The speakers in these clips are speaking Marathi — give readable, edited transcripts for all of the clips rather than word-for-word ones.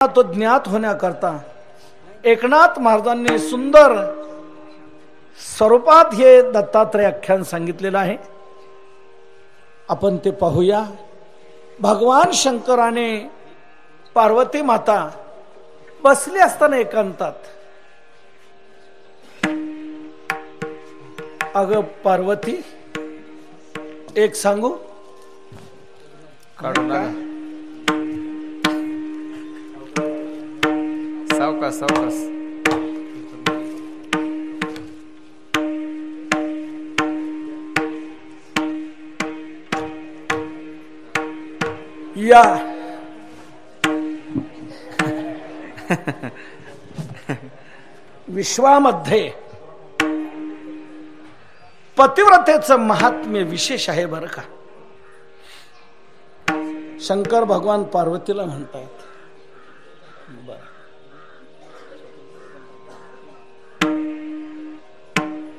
तो ज्ञात होण्याकरता एकनाथ महाराजांनी सुंदर स्वरूपात हे दत्तात्रय आख्यान सांगितलेलं आहे. आपण ते पाहूया. भगवान शंकराने पार्वती माता बसली असताना एकांतात, अगं पार्वती एक सांगू काढू ना. सावकाश सावकाश. या विश्वामध्ये पतिव्रतेचं महात्म्य विशेष आहे बरं का. शंकर भगवान पार्वतीला म्हणतात,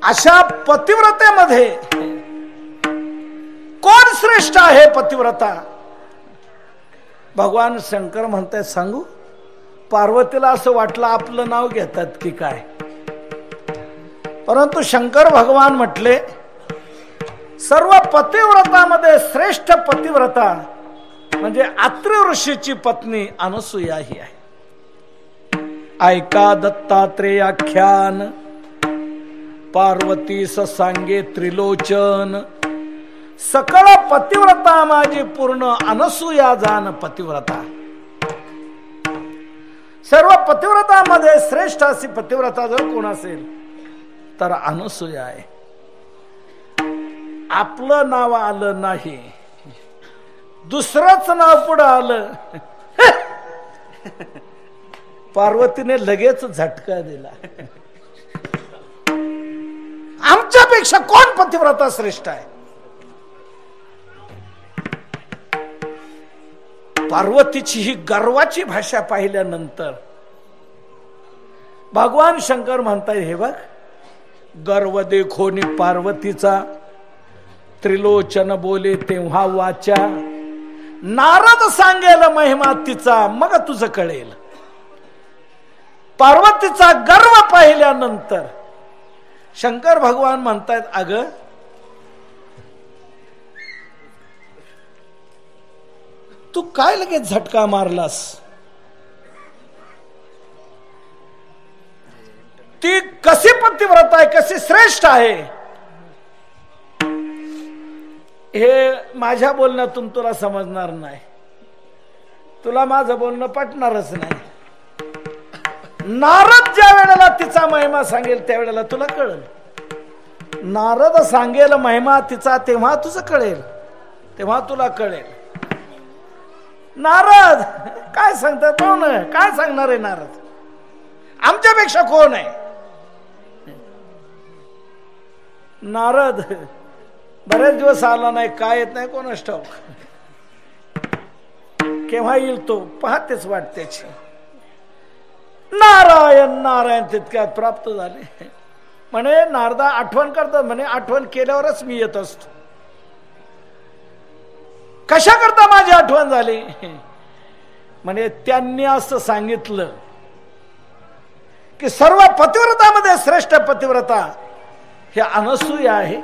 अशा पतिव्रतेमध्ये कोण श्रेष्ठ आहे पतिव्रता. भगवान शंकर म्हणतात सांगू. पार्वतीला असं वाटलं आपलं नाव घेतात की काय, परंतु शंकर भगवान म्हटले सर्व पतिव्रतामध्ये श्रेष्ठ पतिव्रता म्हणजे अत्रि ऋषीची पत्नी अनसूया ही आहे. ऐका दत्तात्रेय आख्यान पार्वती सांगे त्रिलोचन, सकळ पतिव्रता माझी पूर्ण अनसूया जान पतिव्रता. सर्व पतिव्रतामध्ये श्रेष्ठ अशी पतिव्रता जर कोण असेल तर अनसूया आहे. आपलं नाव आलं नाही, दुसरंच नाव पुढं आलं. पार्वतीने लगेच झटका दिला. आमच्यापेक्षा कोण पतिव्रता श्रेष्ठ आहे. पार्वतीची ही गर्वाची भाषा पाहिल्यानंतर भगवान शंकर म्हणतात, हे बघ गर्व देखोनी पार्वतीचा त्रिलोचन बोले तेव्हा वाचा, नारद सांगेल महिमा तिचा मग तुझं कळेल. पार्वतीचा गर्व पाहिल्यानंतर शंकर भगवान म्हणतात, अगं तू काय लगेच झटका मारलास. ती कशी पतिव्रता आहे, कशी श्रेष्ठ आहे हे माझ्या बोलण्यातून तुला समजणार नाही. तुला माझं बोलणं पटणारच नाही. नारद ज्या वेळेला तिचा महिमा सांगेल त्यावेळेला तुला कळेल. नारद सांगेल महिमा तिचा तेव्हा तुझं कळेल, तेव्हा तुला कळेल. नारद काय सांगतात, कोण काय सांगणार आहे नारद. आमच्यापेक्षा कोण आहे. नारद बरेच दिवस आला नाही, काय येत नाही कोणास ठाऊक. केव्हा येईल तो पाहतेच वाट त्याची. नारायण नारायण तितक्यात प्राप्त झाले. म्हणे नारदा आठवण करतात, म्हणे आठवण केल्यावरच मी येत असतो. कशा करता माझी आठवण झाली. म्हणे त्यांनी असं सांगितलं की सर्व पतिव्रतामध्ये श्रेष्ठ पतिव्रता हे अनसूया आहे.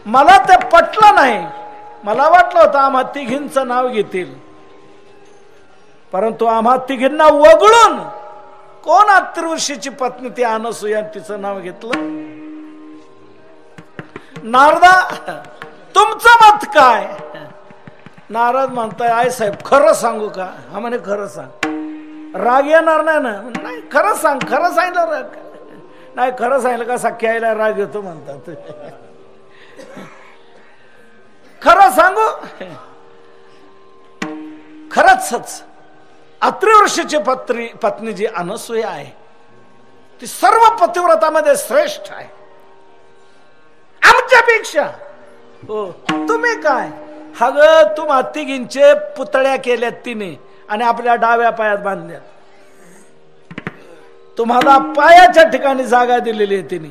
मला ते पटलं नाही. मला वाटलं होतं आम्हा तिघींचं नाव घेतील, परंतु आम्हा तिघींना वगळून कोण अत्रि ऋषीची पत्नी ती अनसूया तिचं नाव घेतलं. नारदा तुमचं मत काय. नारद म्हणताय, आय साहेब खरं सांगू का. हा म्हणे खरं सांग. राग येणार नाही ना. नाही खरं सांग. खरं सांगितलं राग नाही, खरं सांगितलं का सख्या आईला राग येतो म्हणतात. खरं सांगू. खरंच अत्रि ऋषीची पत्नी जी अनसूया आहे ती सर्व पतिव्रतामध्ये श्रेष्ठ आहे आमच्यापेक्षा. हो तुम्ही काय. हा ग तुम्हा तिघींचे पुतळ्या केल्यात तिने आणि आपल्या डाव्या पायात बांधल्यात. तुम्हाला पायाच्या ठिकाणी जागा दिलेली आहे तिने.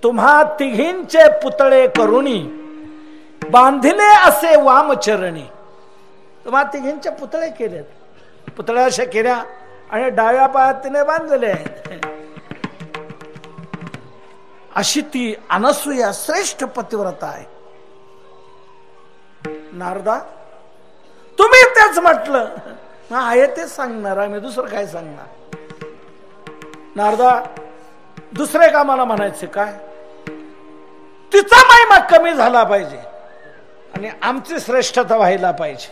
तुम्हा तिघींचे पुतळे करुणी बांधिले असे वामचरणी. तुम्हा तिघींचे पुतळे केलेत. पुतळ्या अशा केल्या आणि डाव्या पायात तिने बांधलेले आहेत. अशी ती अनसूया श्रेष्ठ पतिव्रता आहे. नारदा तुम्ही तेच म्हटलं, आहे तेच सांगणार, आम्ही दुसरं काय सांगणार. नारदा दुसरे का मला म्हणायचे काय, तिचा महिमा कमी झाला पाहिजे आणि आमची श्रेष्ठता व्हायला पाहिजे.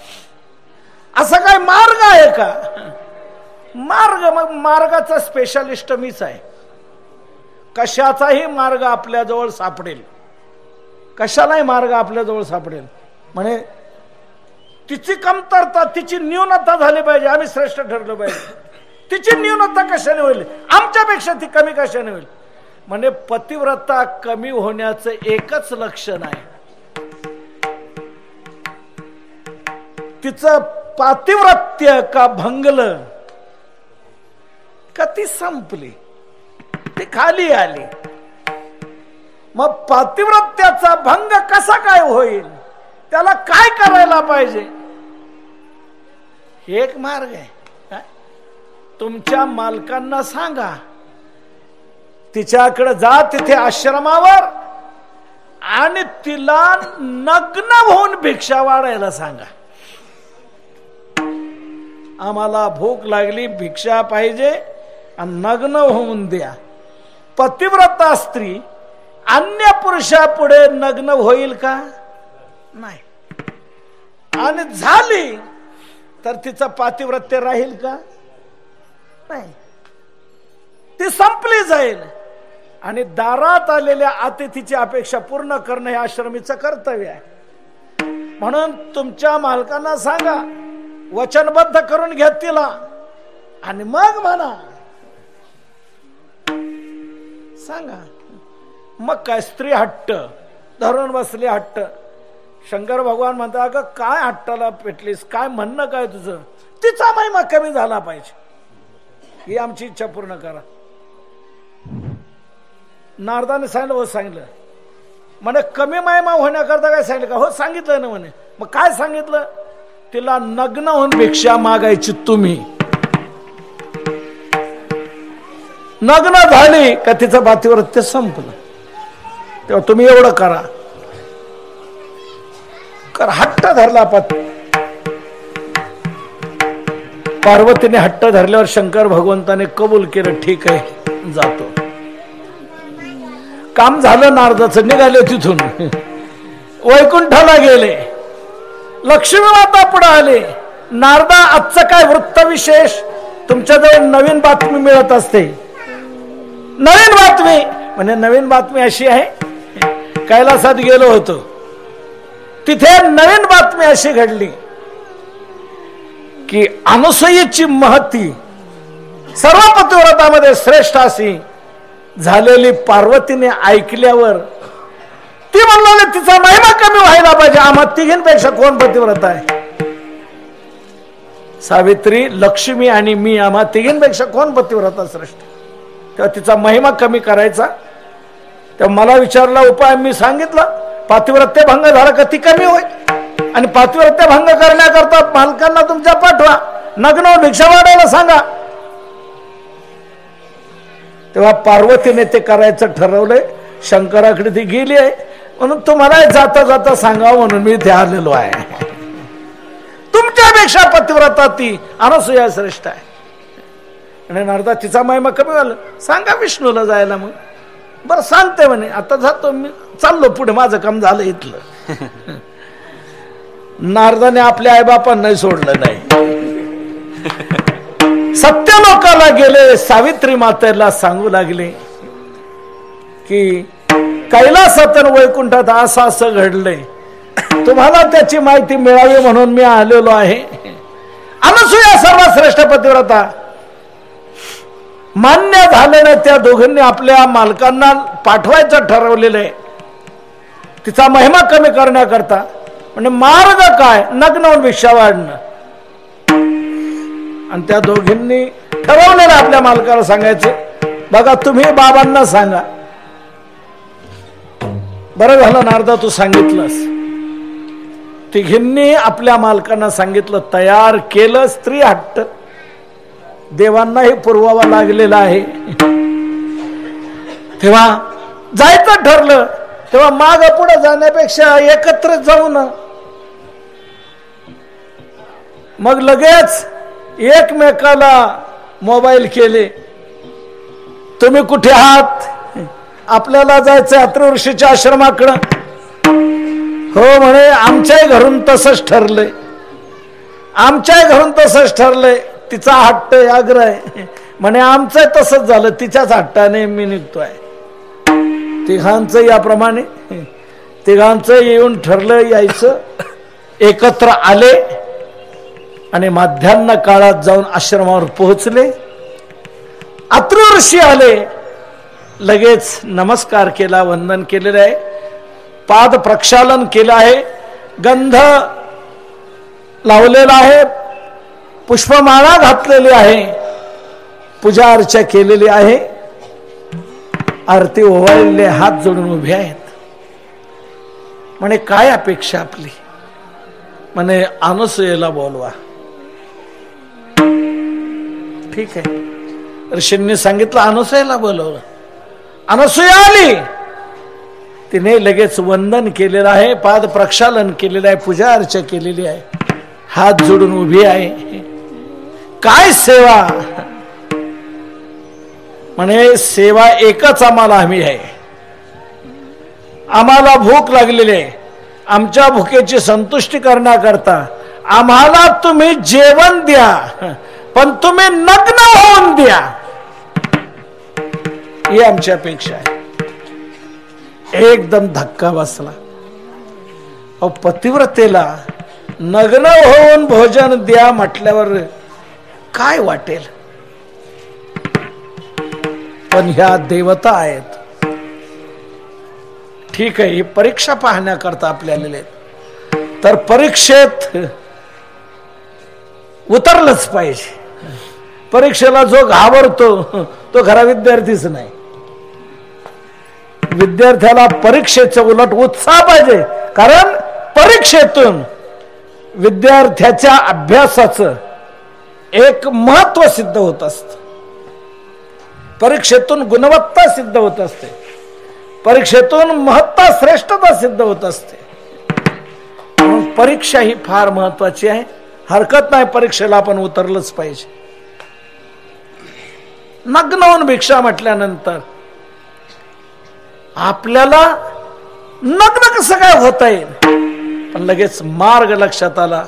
असा काय मार्ग आहे का? मार्ग, मग मार्गाचा स्पेशालिस्ट मीच आहे. कशाचाही मार्ग आपल्याजवळ सापडेल, कशालाही मार्ग आपल्याजवळ सापडेल. म्हणे तिची कमतरता, तिची न्यूनता झाली पाहिजे, आम्ही श्रेष्ठ ठरलो पाहिजे. तिची न्यूनता कशाने होईल, आमच्यापेक्षा ती कमी कशाने होईल. म्हणजे पतिव्रता कमी होण्याचं एकच लक्षण आहे, तिचं पातिव्रत्य का भंगलं का ती संपली, ती खाली आली. मग पातिव्रत्याचा भंग कसा काय होईल, त्याला काय करायला पाहिजे, एक मार्ग आहे. तुमच्या मालकांना सांगा, तिच्याकडे जा तिथे आश्रमावर आणि तिला नग्न होऊन भिक्षा वाढायला सांगा. आम्हाला भूक लागली, भिक्षा पाहिजे आणि नग्न होऊन द्या. पतिव्रता स्त्री अन्य पुरुषापुढे नग्न होईल का? नाही. आणि झाली तर तिचं पातिव्रत्य राहील का? नाही, ती संपली जाईल. आणि दारात आलेल्या अतिथीची अपेक्षा पूर्ण करणं हे आश्रमीचं कर्तव्य आहे. म्हणून तुमच्या मालकांना सांगा, वचनबद्ध करून घ्या तिला आणि मग म्हणा, सांगा. मग काय, स्त्री हट्ट धरून बसली, हट्ट. शंकर भगवान म्हणतात, अगं काय हट्टाला पेटलीस, काय म्हणणं काय तुझं, तिचा महिमा कमी झाला पाहिजे, ही आमची इच्छा पूर्ण करा. नारदाने सांगितलं, हो सांगितलं. म्हणे कमी महिमा होण्याकरता काय सांगितलं का? हो सांगितलं ना. म्हणे मग काय सांगितलं, तिला नग्न होऊन भिक्षा मागायची. तुम्ही नग्न झाली का तिचं पातिव्रत्य संपलं. तेव्हा तुम्ही एवढं करा. हट्ट धरला पार्वतीने हट्ट धरल्यावर शंकर भगवंताने कबूल केलं, ठीक आहे जातो. काम झालं नारदाचं, निघाले तिथून, वैकुंठाला गेले. लक्ष्मी माता पुढे आले. नारदा आजचं काय वृत्त विशेष, तुमच्याजवळ नवीन बातमी मिळत असते. नवीन बातमी म्हणजे नवीन बातमी अशी आहे, कैलासात गेलो होतो, तिथे नवीन बातमी अशी घडली की अनसूयेची महती सर्व पतिव्रतामध्ये श्रेष्ठ अशी झालेली पार्वतीने ऐकल्यावर ती म्हणले, तिचा महिमा कमी व्हायला पाहिजे, आम्हा तिघींपेक्षा कोण पतिव्रता आहे. सावित्री, लक्ष्मी आणि मी, आम्हा तिघींपेक्षा कोण पतिव्रता श्रेष्ठ. तेव्हा तिचा महिमा कमी करायचा. तेव्हा मला विचारला उपाय, मी सांगितलं पातिव्रत्य भंग झाला का ती कमी होईल. आणि पातिव्रत्य भंग करण्याकरता मालकांना तुमच्या पाठवा, नग्न भिक्षा वाढायला सांगा. तेव्हा पार्वतीने ते करायचं ठरवलंय. शंकराकडे ती गेली आहे, म्हणून तुम्हाला जाता जाता सांगावं म्हणून मी इथे आलेलो आहे. तुमच्यापेक्षा पतिव्रता ती अनसूया श्रेष्ठ आहे. आणि नारदा, तिचा महिमा कमी झाला, सांगा विष्णूला जायला. मग बरं सांगते म्हणे, आता जातो मी, चाललो पुढे, माझं काम झालं इथलं. नारदाने आपल्या आईबापांना सोडलं नाही. सत्यलोकाला गेले. सावित्री मातेला सांगू लागले की कैलासात वैकुंठात असं असं घडलंय, तुम्हाला त्याची माहिती मिळावी म्हणून मी आलेलो आहे. अनसूया सर्वश्रेष्ठ पतिव्रता. मान्य झाल्याने त्या दोघांनी आपल्या मालकांना पाठवायचं ठरवलेलं आहे तिचा महिमा कमी करण्याकरता. म्हणजे मार्ग काय, नग्न होऊन भिक्षा वाढणं. आणि त्या दोघींनी ठरवलेलं आपल्या मालकाला सांगायचं, बघा तुम्ही बाबांना सांगा. बरं झालं नारदा तू सांगितलंस. तिघींनी आपल्या मालकांना सांगितलं, तयार केलं. स्त्री हट्ट देवांनाही पुरवावा लागलेला आहे. तेव्हा जायचं ठरलं तेव्हा माग पुढे जाण्यापेक्षा एकत्र जाऊ ना. मग लगेच एकमेकाला मोबाईल केले. तुम्ही कुठे आहात? आपल्याला जायचं अत्रि ऋषीच्या आश्रमाकडं. हो म्हणे, आमच्याही घरून तसंच ठरलंय, आमच्याही घरून तसंच ठरलंय. तिचा हट्ट आग्रह आहे म्हणे, आमचं तसंच झालं, तिच्याच हट्टाने मी निघतोय. तिघांचं याप्रमाणे तिघांचं येऊन ठरलं यायचं. एकत्र आले आणि माध्यान्ह काळात जाऊन आश्रमावर पोहोचले. अत्रि ऋषी आले, लगेच नमस्कार केला, वंदन केलेलं आहे, पाद प्रक्षालन केलं आहे, गंध लावलेला आहे, पुष्पमाळा घातलेली आहे, पूजा अर्चा केलेली आहे, आरती ओवाळले, हात जोडून उभे आहेत. म्हणे काय अपेक्षा आपली? म्हणे अनसूयेला बोलवा. ठीक आहे, ऋषींनी सांगितलं अनसूयेला बोलवलं. अनसूया आली. तिने लगेच वंदन केलेलं आहे, पाद प्रक्षालन केलेलं आहे, पूजा अर्चा केलेली आहे, हात जोडून उभी आहे. काय सेवा? म्हणे सेवा एकच आम्हाला हवी आहे. आम्हाला भूक लागलेली आहे, आमच्या भुकेची संतुष्टी करण्याकरता आम्हाला तुम्ही जेवण द्या, पण तुम्ही नग्न होऊन द्या, ही आमची अपेक्षा आहे. एकदम धक्का बसला. अहो, पतिव्रतेला नग्न होऊन भोजन द्या म्हटल्यावर काय वाटेल? पण ह्या देवता आहेत. ठीक आहे, ही परीक्षा पाहण्याकरता आपल्याला आलेले आहेत, तर परीक्षेत उतरलंच पाहिजे. परीक्षेला जो घाबरतो तो खरा विद्यार्थीच नाही. विद्यार्थ्याला परीक्षेचा उलट उत्साह पाहिजे, कारण परीक्षेतून विद्यार्थ्याच्या अभ्यासाचं एक महत्व सिद्ध होत असतं. परीक्षेतून गुणवत्ता सिद्ध होत असते, परीक्षेतून महत्ता श्रेष्ठता सिद्ध होत असते. म्हणून परीक्षा ही फार महत्वाची आहे. हरकत नाही, परीक्षेला आपण उतरलंच पाहिजे. नग्न होऊन भिक्षा म्हटल्यानंतर आपल्याला नग्न कसं काय होता येईल? पण लगेच मार्ग लक्षात आला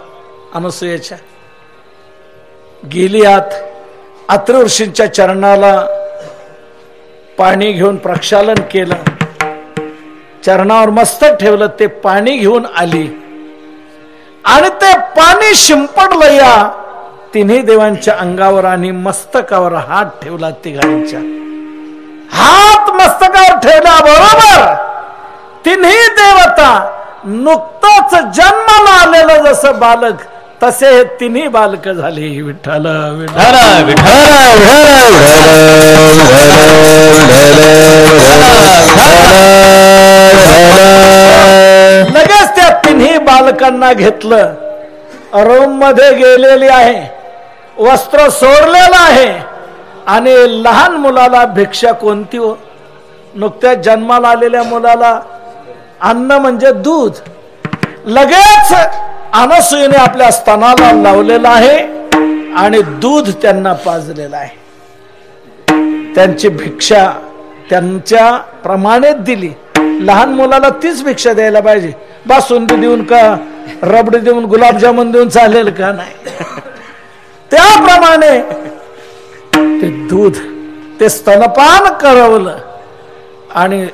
अनसूयेच्या. गेली आत, अत्रि ऋषींच्या चरणाला पाणी घेऊन प्रक्षालन केलं, चरणावर मस्तक ठेवलं, ते पाणी घेऊन आली आणि ते पाणी शिंपडलं या तिन्ही देवांच्या अंगावर आणि मस्तकावर हात ठेवला. तिघांच्या हात मस्तकावर ठेवल्याबरोबर तिन्ही देवता नुकतंच जन्माला आलेलं जसं बालक तसे हे तिन्ही बालक झाले. विठ्ठल विठ्ठल लगेच त्या तिन्ही बालकांना घेतलं. रूम मध्ये गेलेली आहे, वस्त्र सोडलेलं आहे आणि लहान मुलाला भिक्षा कोणती हो? नुकत्याच जन्माला आलेल्या मुलाला अन्न म्हणजे दूध. लगेच अनसूयेने आपल्या स्तनाला लावलेलं आहे आणि दूध त्यांना पाजलेलं आहे. त्यांची भिक्षा त्यांच्या प्रमाणेच दिली. लहान मुलाला तीच भिक्षा द्यायला पाहिजे. बासुंदी देऊन का रबडी देऊन गुलाबजामुन देऊन चालेल का? नाही. त्याप्रमाणे ते दूध ते स्तनपान करवलं आणि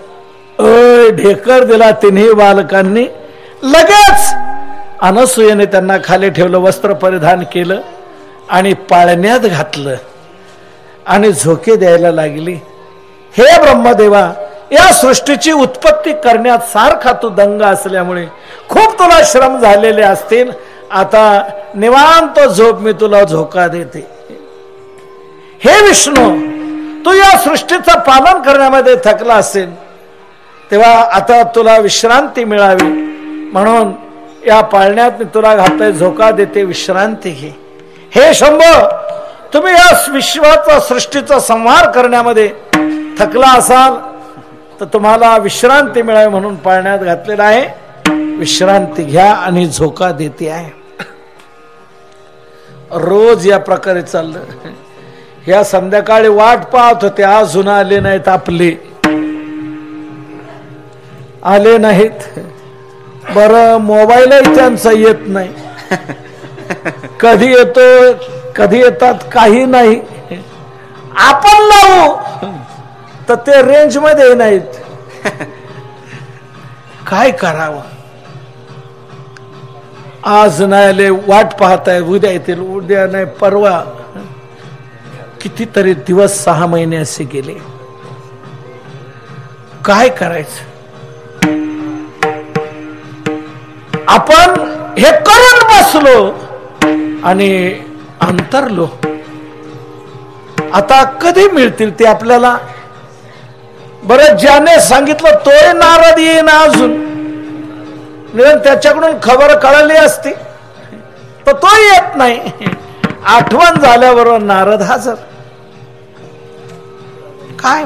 ढेकर दिला तिन्ही बालकांनी. लगेच अनसूयेने त्यांना खाली ठेवलं, वस्त्र परिधान केलं आणि पाळण्यात घातलं आणि झोके द्यायला लागली. हे ब्रह्मदेवा, या सृष्टीची उत्पत्ती करण्यात सारखा तू दंग असल्यामुळे खूप तुला श्रम झालेले असतील. आता निवांत झोप, मी तुला झोका देते. हे विष्णू, तू या सृष्टीचं पालन करण्यामध्ये थकला असेल, तेव्हा आता तुला विश्रांती मिळावी म्हणून या पाळण्यात मी तुला घातलंय, झोका देते, विश्रांती घे. हे शंभो, तुम्ही या विश्वाचा सृष्टीचा संहार करण्यामध्ये थकला असाल तर तुम्हाला विश्रांती मिळावी म्हणून पाळण्यात घातलेला आहे. विश्रांती घ्या आणि झोका देते आहे. रोज या प्रकारे चाललं. या संध्याकाळी वाट पाहत होते, अजून आले नाहीत. आपले आले नाहीत. बरं, मोबाईलही त्यांचा येत नाही. कधी येतो कधी येतात काही नाही. आपण लावू तर ते रेंज मध्ये नाहीत. काय करावं? आज नाही आले, वाट पाहताय, उद्या येतील, उद्या नाही परवा. कितीतरी दिवस 6 महिने असे गेले. काय करायचं? आपण हे करून बसलो आणि अंतरलो. आता कधी मिळतील ते आपल्याला? बरं, ज्याने सांगितलं तोही नारद येईन अजून. त्याच्याकडून खबर कळली असती तर तो येत नाही. आठवण झाल्याबरोबर नारद हजर. काय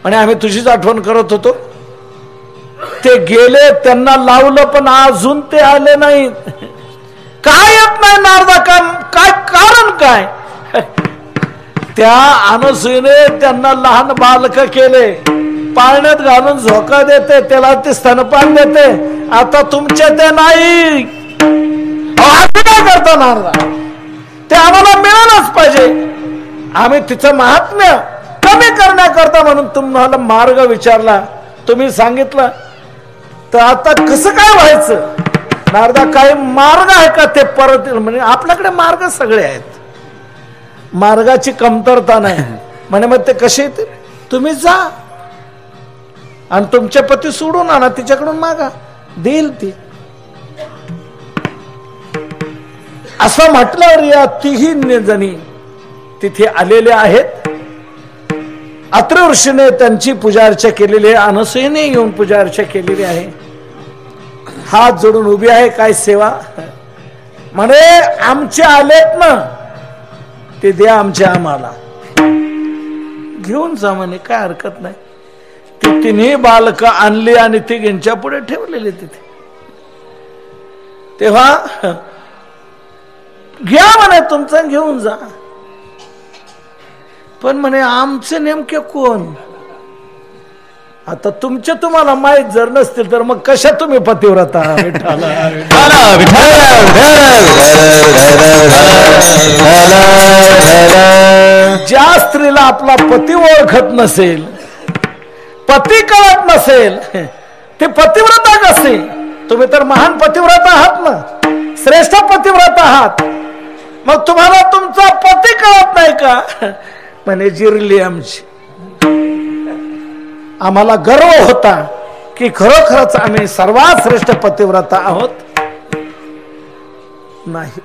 आणि आम्ही तुझीच आठवण करत होतो. ते गेले, त्यांना लावलं पण अजून ते आले नाहीत. काय येत नाही नारदा? काय कारण काय? त्या अनसूयेने त्यांना लहान बालक केले, पाळण्यात घालून झोका देते, त्याला ते स्तनपान देते. आता तुमचे ते नाही. काय करता नारदा? ते आम्हाला मिळालंच पाहिजे. आम्ही तिचं महात्म्य कमी करण्याकरता म्हणून तुम्हाला मार्ग विचारला, तुम्ही सांगितलं. तर आता कसं काय व्हायचं? नारदा, काही मार्ग आहे का ते परत? म्हणजे आपल्याकडे मार्ग सगळे आहेत, मार्गाची कमतरता नाही. म्हणे मग ते कसे येतील? तुम्ही जा आणि तुमचे पती सोडून आणा, तिच्याकडून मागा, देईल ती. असं म्हटल्यावर या 3 जणी तिथे आलेले आहेत. अत्रि ऋषीने त्यांची पूजा अर्चा केलेली आहे. अनसूयेने येऊन पूजा अर्चा केलेली आहे. हात जोडून उभी आहे. काय सेवा? म्हणे आमचे आलेत ना, ते द्या आमच्या आम्हाला. घेऊन जा म्हणे, काय हरकत नाही. ती 3 बालक आणली आणि तिघींच्या पुढे ठेवलेली तिथे. तेव्हा घ्या म्हणे तुमचं, घेऊन जा. पण म्हणे आमचे नेमके कोण? आता तुमचे तुम्हाला माहित जर नसतील तर मग कशा तुम्ही पतिव्रता? ज्या स्त्रीला आपला पती ओळखत नसेल, पती कळत नसेल, ते पतिव्रता कसे? तुम्ही तर महान पतिव्रता आहात ना, श्रेष्ठ पतिव्रता आहात. मग तुम्हाला तुमचा पती कळत नाही का? म्हणे जिरली आमची. आम्हाला गर्व होता की खरोखरच आम्ही सर्वात श्रेष्ठ पतिव्रता आहोत. नाही,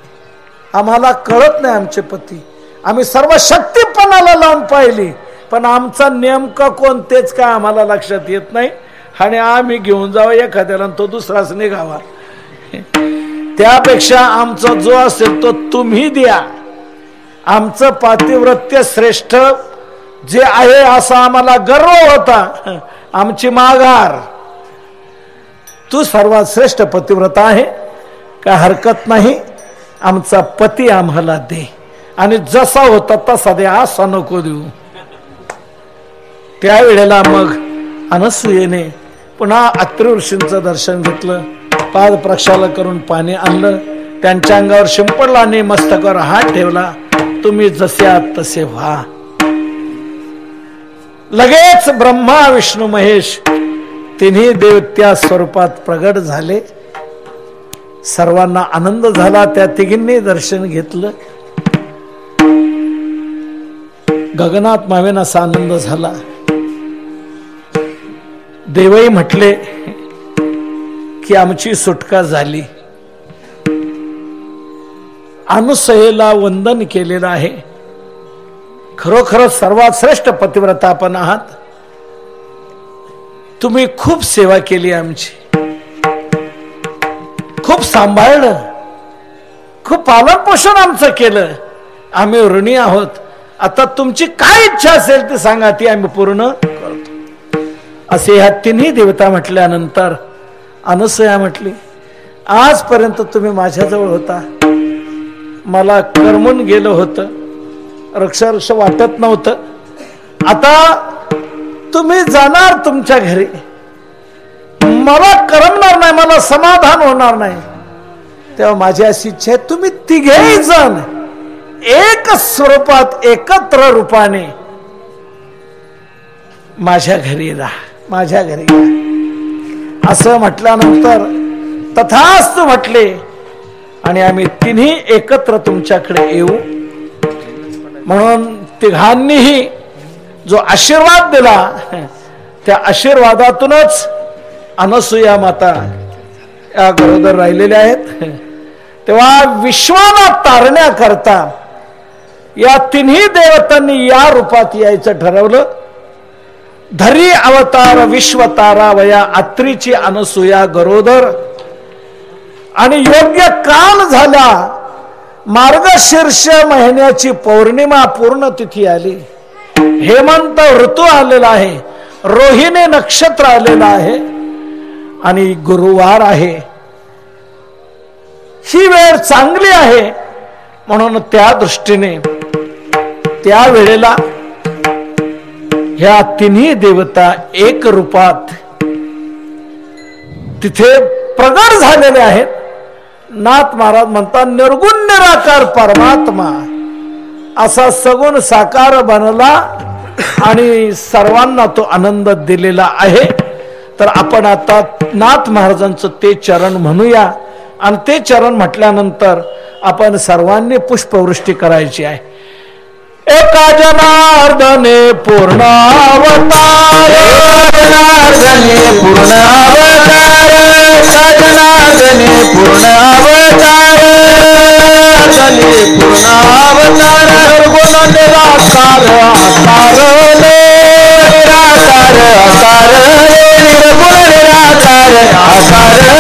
आम्हाला कळत नाही आमचे पती. आम्ही सर्व शक्तीपणाला लावून पाहिली, पण आमचा नेमका कोण तेच काय आम्हाला लक्षात येत नाही. आणि आम्ही घेऊन जावं एखाद्याला, तो दुसराच निघावा. त्यापेक्षा आमचा जो असेल तो तुम्ही द्या. आमचं पातिव्रत्य श्रेष्ठ जे आहे असा आम्हाला गर्व होता. आमची माघार, तू सर्वात श्रेष्ठ पतिव्रता आहे, काय हरकत नाही. आमचा पती आम्हाला दे, आणि जसा होता तसा दे, असा नको देऊ. त्यावेळेला मग अनसूयेने पुन्हा अत्रि ऋषींचं दर्शन घेतलं, पाद प्रक्षालन करून पाणी आणलं, त्यांच्या अंगावर शिंपडला आणि मस्तकावर हात ठेवला. तुम्ही जसे आहात तसे व्हा. लगेच ब्रह्मा विष्णू महेश 3 देव त्या स्वरूपात प्रगट झाले. सर्वांना आनंद झाला. त्या तिघींनी दर्शन घेतलं. गगनात मावेन असा आनंद झाला. देवही म्हटले की आमची सुटका झाली. अनुसयेला वंदन केलेलं आहे. खरोखरच सर्वात श्रेष्ठ पतिव्रता आपण आहात. तुम्ही खूप सेवा केली आमची, खूप सांभाळलं, खूप पालन पोषण आमचं केलं. आम्ही ऋणी आहोत. आता तुमची काय इच्छा असेल ती सांगा, ती आम्ही पूर्ण करतो. असे ह्या तिन्ही देवता म्हटल्यानंतर अनसूया म्हटली, आजपर्यंत तुम्ही माझ्याजवळ होता, मला करमून गेलं होतं, रक्ष वाटत नव्हतं. आता तुम्ही जाणार तुमच्या घरी, मला करमणार नाही, मला समाधान होणार नाही. तेव्हा माझी अशी इच्छा आहे, तुम्ही तिघेही जण एक स्वरूपात एकत्र रूपाने माझ्या घरी राहा, माझ्या घरी राहा. असं म्हटल्यानंतर तथास्तु म्हटले आणि आम्ही तिन्ही एकत्र तुमच्याकडे येऊ. म्हणून तिघांनीही जो आशीर्वाद दिला त्या आशीर्वादातूनच अनसूया माता या गरोदर राहिलेल्या आहेत. तेव्हा विश्वाला तारण्याकरता या तिन्ही देवतांनी या रूपात यायचं ठरवलं. धरी अवतार विश्वतारा वया आत्रीची अनसूया गरोदर. आणि योग्य काल झाला, मार्गशीर्ष महिन्याची पौर्णिमा पूर्ण तिथी आली, हेमंत ऋतू आलेला आहे, रोहिणी नक्षत्र आलेलं आहे आणि गुरुवार आहे. ही वेळ चांगली आहे. म्हणून त्या दृष्टीने त्या वेळेला ह्या तिन्ही देवता एक रूपात तिथे प्रगट झालेले आहेत. नाथ महाराज म्हणतात, निर्गुण निराकार परमात्मा असा सगुण साकार बनला आणि सर्वांना तो आनंद दिलेला आहे. तर आपण आता नाथ महाराजांचं ते चरण म्हणूया आणि ते चरण म्हटल्यानंतर आपण सर्वांनी पुष्पवृष्टी करायची आहे. एका जनार्दने पूर्णावतार, जनार्दने पूर्णावतार, एका जनार्दने पूर्णावतार, जनार्दने पूर्णावतार, निर्गुण निराकार आकारले, निराकार आकारले, निर्गुण निराकार आकारले.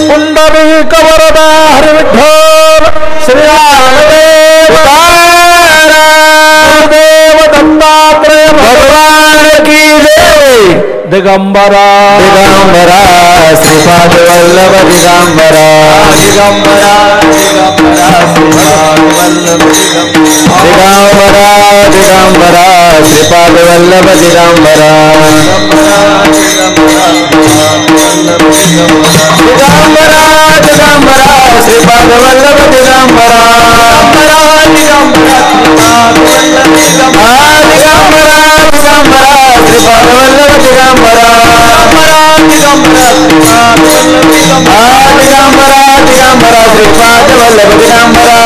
पुंडलिक वरदा हरि विठ्ठल श्री रामदेव देव दत्तात्रय भगवान की जय. दिगंबरा दिगंबरा श्रीपाद वल्लभ दिगंबरा दिगंबरा दिगंबरा श्रीपाद वल्लभ दिगंबरा दिगंबरा श्रीपाद वल्लभ दिगंबरा दिगंबरा दिगंबरा श्रीपाद वल्लभ दिगंबरा दिगंबरा श्रीपाद वल्लभ दिगंबरा दिगंबरा दिगंबरा श्रीपाद वल्लभ दिगंबरा दिगंबरा दिगंबरा श्रीपाद वल्लभ दिगंबरा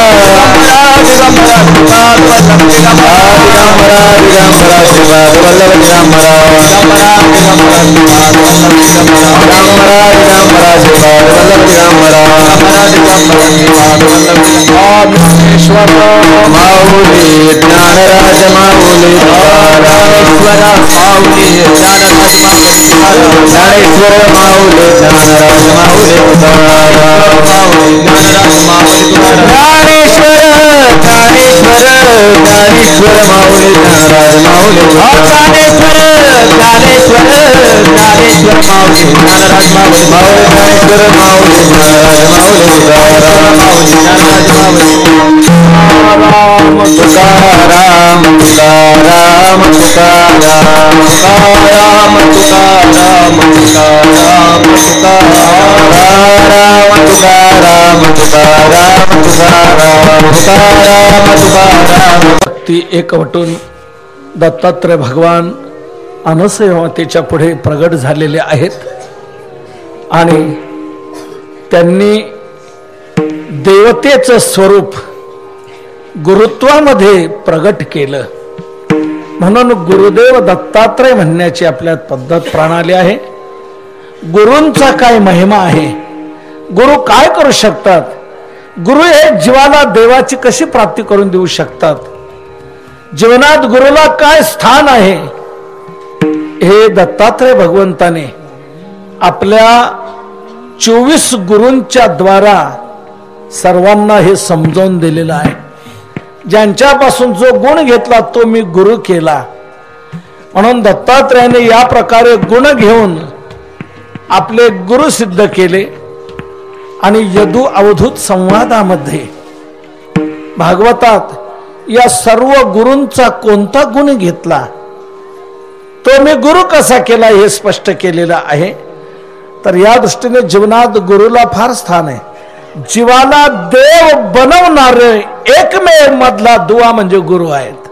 ईश्वर माऊली ज्ञानराज माऊली ज्ञानेश्वर माऊली ज्ञानराज ज्ञानेश्वर माऊली ज्ञानराज माऊली ज्ञानराज माऊली ज्ञानेश्वर ज्ञानेश्वर ज्ञानेश्वर माऊली ज्ञानराज माऊली ज्ञानेश्वर ज्ञानेश्वर ज्ञानेश्वर माऊली ज्ञानराज माऊली ज्ञानेश्वर माऊली ज्ञानराज माऊली ज्ञानराज माऊली. राम तुकाराम तुकाराम तुकाराम तुकाराम तुकाराम तुकाराम तुकाराम तुकाराम तुकाराम तुकाराम. ती एकवटून दत्तात्रय भगवान अनसूयामातेच्या पुढे प्रगट झालेले आहेत आणि त्यांनी देवतेचं स्वरूप गुरुत्वामध्ये प्रगट केलं. म्हणून गुरुदेव दत्तात्रय म्हणण्याची आपल्या पद्धत प्रणाली आहे. गुरूंचा काय महिमा आहे, गुरु काय करू शकतात, गुरु हे जीवाला देवाची कशी प्राप्ती करून देऊ शकतात, जीवनात गुरुला काय स्थान आहे, हे दत्तात्रय भगवंताने आपल्या 24 गुरूंच्या द्वारा सर्वांना हे समजावून दिलेलं आहे. ज्यांच्यापासून जो गुण घेतला तो मी गुरु केला. म्हणून दत्तात्रयाने या प्रकारे गुण घेऊन आपले गुरु सिद्ध केले. आणि यदु अवधूत संवादामध्ये भागवतात या सर्व गुरूंचा कोणता गुण घेतला, तो मी गुरु कसा केला हे स्पष्ट केलेलं आहे. तर या दृष्टीने जीवनात गुरुला फार स्थान आहे. जीवाला देव बनवणारे एकमेव मधला दुवा म्हणजे गुरु आहेत.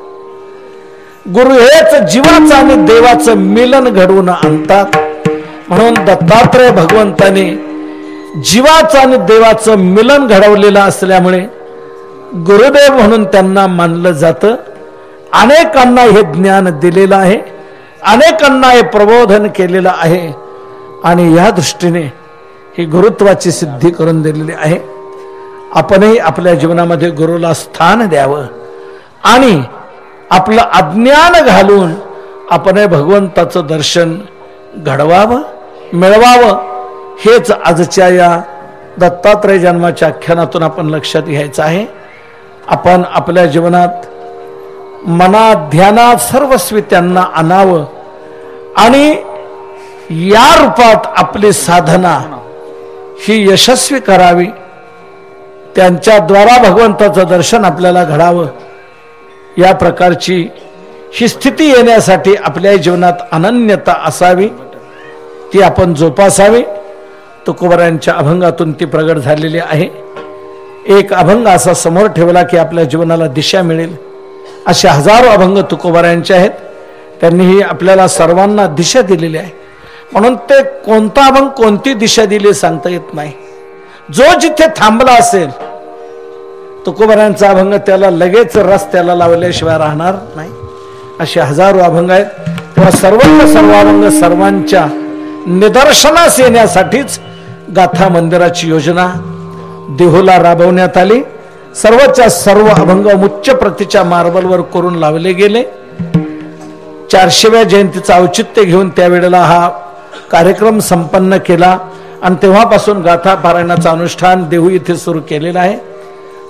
गुरु हेच जीवाचं आणि देवाचं मिलन घडवून आणतात. म्हणून दत्तात्रय भगवंताने जीवाचं आणि देवाचं मिलन घडवलेलं असल्यामुळे गुरुदेव म्हणून त्यांना मानलं जातं. अनेकांना हे ज्ञान दिलेलं आहे, अनेकांना हे प्रबोधन केलेलं आहे. आणि या दृष्टीने ही गुरुत्वाची सिद्धी करून दिलेली आहे. आपणही आपल्या जीवनामध्ये गुरुला स्थान द्यावं आणि आपलं अज्ञान घालून आपणही भगवंताचं दर्शन घडवावं, मिळवावं. हेच आजच्या या दत्तात्रय जन्माच्या आख्यानातून आपण लक्षात घ्यायचं आहे. आपण आपल्या जीवनात मनात ध्यानात सर्वस्वी त्यांना आणावं आणि या रूपात आपली साधना ही यशस्वी करावी. त्यांच्याद्वारा भगवंताचं दर्शन आपल्याला घडावं. या प्रकारची ही स्थिती येण्यासाठी आपल्या जीवनात अनन्यता असावी, ती आपण जोपासावी. तुकोबारायांच्या अभंगातून ती प्रगट झालेली आहे. एक अभंग असा समोर ठेवला की आपल्या जीवनाला दिशा मिळेल. असे हजारो अभंग तुकोबारायांचे आहेत. त्यांनीही आपल्याला सर्वांना दिशा दिलेली आहे. म्हणून ते कोणता अभंग कोणती दिशा दिली सांगता येत नाही. जो जिथे थांबला असेल तुकोबारायांचा अभंग त्याला लगेच रस्त्याला लावल्याशिवाय राहणार नाही. असे हजारो अभंग आहेत. तेव्हा सर्व अभंग सर्वांच्या निदर्शनास येण्यासाठीच गाथा मंदिराची योजना देहूला राबवण्यात आली. सर्वच्या सर्व अभंग उच्च प्रतीच्या मार्बलवर करून लावले गेले. 400व्या जयंतीचं औचित्य घेऊन त्यावेळेला हा कार्यक्रम संपन्न केला आणि तेव्हापासून गाथा पारायणाचं अनुष्ठान देहू इथे सुरू केलेलं आहे.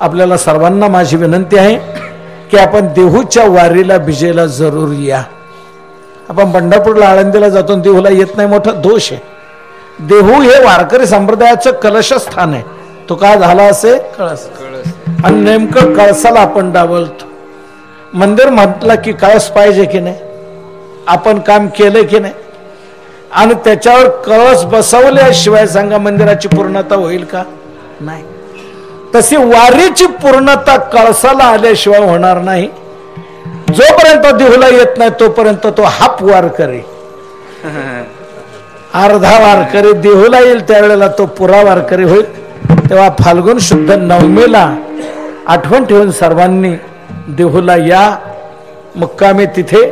आपल्याला सर्वांना माझी विनंती आहे की आपण देहूच्या वारीला भिजेला जरूर या. आपण पंढरपूरला आळंदीला जातो, देहूला येत नाही, मोठा दोष आहे. देहू हे वारकरी संप्रदायाचं कलशस्थान आहे. तो काय झाला असे कळस, आणि नेमकं कळसाला आपण डावलतो. मंदिर म्हटलं की कळस पाहिजे की नाही, आपण काम केलं की नाही, आणि त्याच्यावर कळस बसवल्याशिवाय सांगा मंदिराची पूर्णता होईल का? नाही. तशी वारीची पूर्णता कळसाला आल्याशिवाय होणार नाही. जोपर्यंत देहूला येत नाही तोपर्यंत तो हाफ वारकरी, अर्धा वारकरी. देहूला येईल त्यावेळेला तो पुरा वारकरी होईल. तेव्हा फाल्गुन शुद्ध नवमीला आठवण ठेवून सर्वांनी देहूला या. मुक्कामी तिथे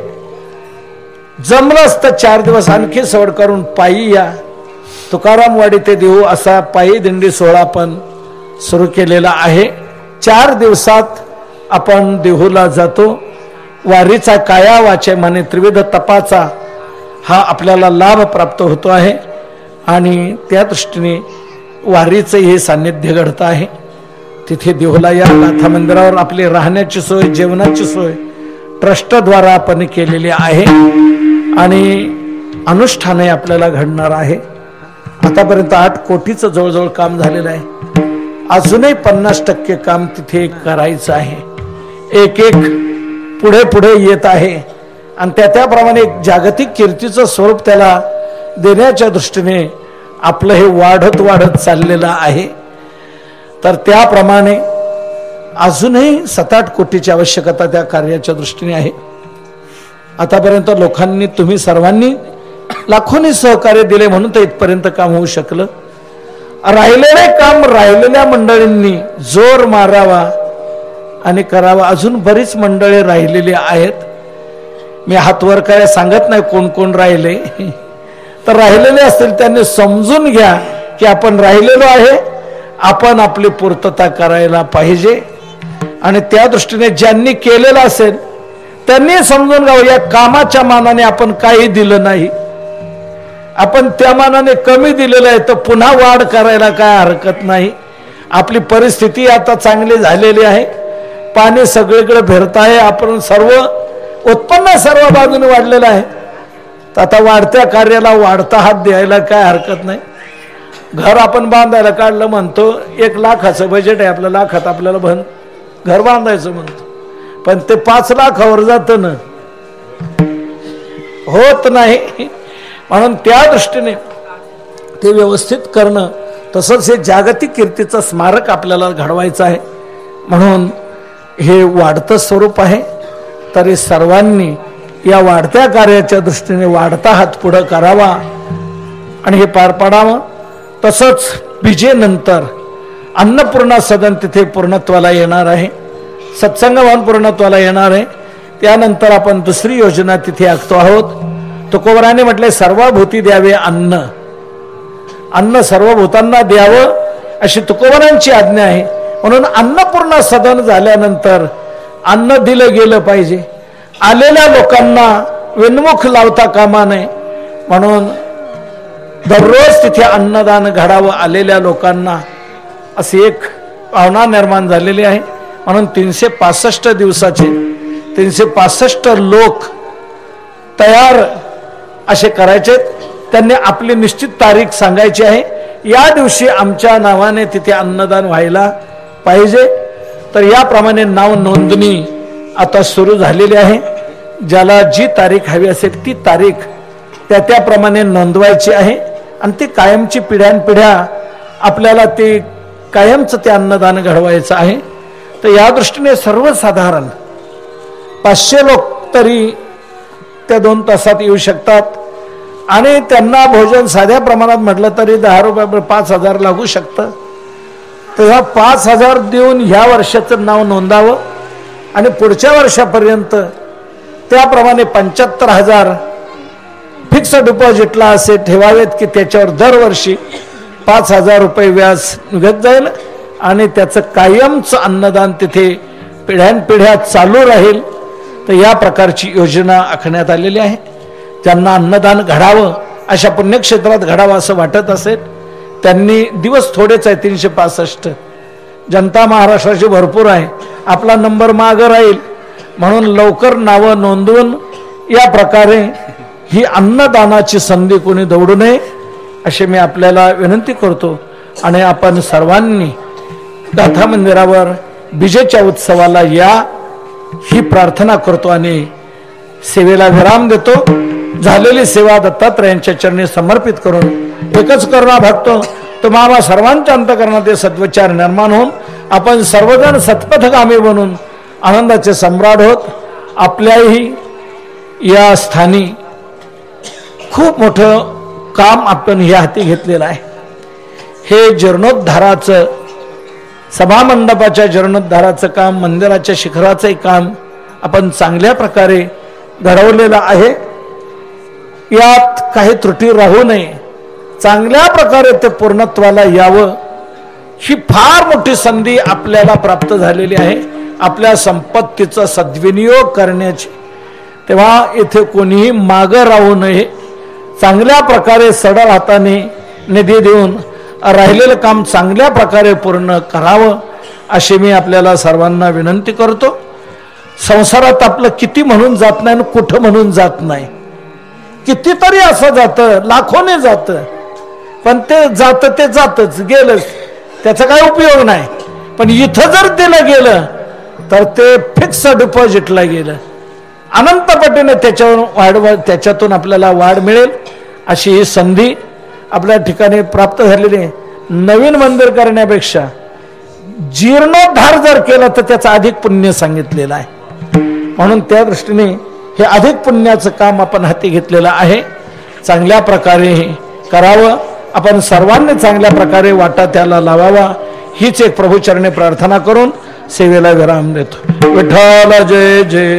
जमलंच तर 4 दिवस आणखी सवड करून पायी या. तुकारामवाडी ते देहू असा पायी दिंडी सोहळा पण सुरू केलेला आहे. 4 दिवसात आपण देहूला जातो. वारीचा काया वाचे म्हणे त्रिविध तपाचा हा आपल्याला लाभ प्राप्त होतो आहे. आणि त्या दृष्टीने वारीचं हे सान्निध्य घडतं आहे. तिथे देहूला या. गाथा मंदिरावर आपली राहण्याची सोय, जेवणाची सोय ट्रस्टद्वारा आपण केलेली आहे आणि अनुष्ठानही आपल्याला घडणार आहे. आतापर्यंत 8 कोटीचं जवळजवळ काम झालेलं आहे. अजूनही 50% काम तिथे करायचं आहे. एक एक पुढे पुढे येत आहे आणि त्याप्रमाणे एक जागतिक कीर्तीचं स्वरूप त्याला देण्याच्या दृष्टीने आपलं हे वाढत वाढत चाललेलं आहे. तर त्याप्रमाणे अजूनही 7-8 कोटीची आवश्यकता त्या कार्याच्या दृष्टीने आहे. आतापर्यंत लोकांनी, तुम्ही सर्वांनी लाखोंनी सहकार्य दिले म्हणून तर इथपर्यंत काम होऊ शकलं. राहिलेले काम राहिलेल्या मंडळींनी जोर मारावा आणि करावा. अजून बरीच मंडळी राहिलेली आहेत. मी हातवर काय सांगत नाही कोण कोण राहिले, तर राहिलेले असतील त्यांनी समजून घ्या की आपण राहिलेलो आहे, आपण आपली पूर्तता करायला पाहिजे. आणि त्या दृष्टीने ज्यांनी केलेलं असेल त्यांनी समजून घ्यावं या कामाच्या मानाने आपण काही दिलं नाही, आपण त्या मानाने कमी दिलेलं आहे, तर पुन्हा वाढ करायला काय हरकत नाही. आपली परिस्थिती आता चांगली झालेली आहे. पाणी सगळीकडे फिरत आहे, आपण सर्व उत्पन्न सर्व बाजूने वाढलेलं आहे. तर आता वाढत्या कार्याला वाढता हात द्यायला काय हरकत नाही. घर आपण बांधायला काढलं म्हणतो 1 लाखाचं बजेट आहे आपलं, लाखात आपल्याला घर बांधायचं म्हणतो, पण ते 5 लाखावर जातं ना, होत नाही. म्हणून त्या दृष्टीने ते व्यवस्थित करणं, तसंच हे जागतिक कीर्तीचं स्मारक आपल्याला घडवायचं आहे. म्हणून हे वाढतं स्वरूप आहे. तरी सर्वांनी या वाढत्या कार्याच्या दृष्टीने वाढता हात पुढं करावा आणि हे पार पाडावं. तसंच विजेनंतर अन्नपूर्णा सदन तिथे पूर्णत्वाला येणार आहे, सत्संग भवन पूर्णत्वाला येणार आहे. त्यानंतर आपण दुसरी योजना तिथे आखतो आहोत. तुकोबराने म्हटले सर्वभूती द्यावे अन्न, अन्न सर्वभूतांना द्यावं अशी तुकोबरांची आज्ञा आहे. म्हणून अन्नपूर्णा सदन झाल्यानंतर अन्न दिलं गेलं पाहिजे, आलेल्या लोकांना विनमुख लावता कामा नये. म्हणून दररोज तिथे अन्नदान घडावं आलेल्या लोकांना, अशी एक भावना निर्माण झालेली आहे. म्हणून 365 दिवसाचे 365 लोक तयार असे करायचे. त्यांनी आपली निश्चित तारीख सांगायची आहे, या दिवशी आमच्या नावाने तिथे अन्नदान व्हायला पाहिजे. तर याप्रमाणे नाव नोंदणी आता सुरू झालेली आहे. ज्याला जी तारीख हवी असेल ती तारीख त्याप्रमाणे नोंदवायची आहे आणि ती कायमची पिढ्यानपिढ्या आपल्याला ते कायमचं ते अन्नदान घडवायचं आहे. तर या दृष्टीने सर्वसाधारण 500 लोक तरी त्या 2 तासात येऊ शकतात आणि त्यांना भोजन साध्या प्रमाणात म्हटलं तरी 10 रुपये 5,000 लागू शकतं. तेव्हा 5,000 देऊन ह्या वर्षाचं नाव नोंदावं आणि पुढच्या वर्षापर्यंत त्याप्रमाणे 75,000 फिक्स डिपॉझिटला असे ठेवावेत की त्याच्यावर दरवर्षी 5,000 रुपये व्याज निघत जाईल आणि त्याचं कायमचं अन्नदान तिथे पिढ्यानपिढ्या चालू राहील. तर या प्रकारची योजना आखण्यात आलेली आहे. ज्यांना अन्नदान घडावं अशा पुण्यक्षेत्रात घडावं असं वाटत असेल त्यांनी, दिवस थोडेच आहे 365, जनता महाराष्ट्राची भरपूर आहे, आपला नंबर मागं राहील. म्हणून लवकर नावं नोंदवून या प्रकारे ही अन्नदानाची संधी कोणी दवडू नये अशी मी आपल्याला विनंती करतो. आणि आपण सर्वांनी गाथा मंदिरावर विजेच्या उत्सवाला या ही प्रार्थना करतो आणि सेवेला विराम देतो. झालेली सेवा दत्तात्रयांच्या चरणी समर्पित करून एकच करुणा भागतो, तुम्हाला सर्वांच्या अंतःकरणात ते सद्विचार निर्माण होऊन आपण सर्वजण सत्पथगामी बनून आनंदाचे सम्राट होत. आपल्याही या स्थानी खूप मोठं काम आपण या हाती घेतलेलं आहे. हे जीर्णोद्धाराचं, सभामंडपाच्या जीर्णोद्धाराचं काम, मंदिराच्या शिखराचं काम आपण चांगल्या प्रकारे घडवलेलं आहे. यात काही त्रुटी राहू नये, चांगल्या प्रकारे ते पूर्णत्वाला यावं ही फार मोठी संधी आपल्याला प्राप्त झालेली आहे आपल्या संपत्तीचा सद्विनियोग करण्याची. तेव्हा इथे कोणीही मागं राहू नये, चांगल्या प्रकारे सडळ हाताने निधी देऊन राहिलेलं काम चांगल्या प्रकारे पूर्ण करावं अशी मी आपल्याला सर्वांना विनंती करतो. संसारात आपलं किती म्हणून जात नाही आणि कुठं म्हणून जात नाही, कितीतरी असं जातं, लाखोने जातं, पण ते जातं ते जातच गेलंच, त्याचा काय उपयोग नाही. पण इथं जर दिलं गेलं तर ते फिक्स डिपॉझिटला गेलं, अनंत पटीने त्याच्यावर त्याच्यातून आपल्याला वाढ मिळेल अशी ही संधी आपल्या ठिकाणी प्राप्त झालेली आहे. नवीन मंदिर करण्यापेक्षा जीर्णोद्धार जर केला तर त्याचं अधिक पुण्य सांगितलेलं आहे. म्हणून त्या दृष्टीने हे अधिक पुण्याचं काम आपण हाती घेतलेलं आहे. चांगल्या प्रकारे करावं, आपण सर्वांनी चांगल्या प्रकारे वाटा त्याला लावावा हीच एक प्रभूचरणी प्रार्थना करून सेवेला विराम देतो. विठ्ठल जय जय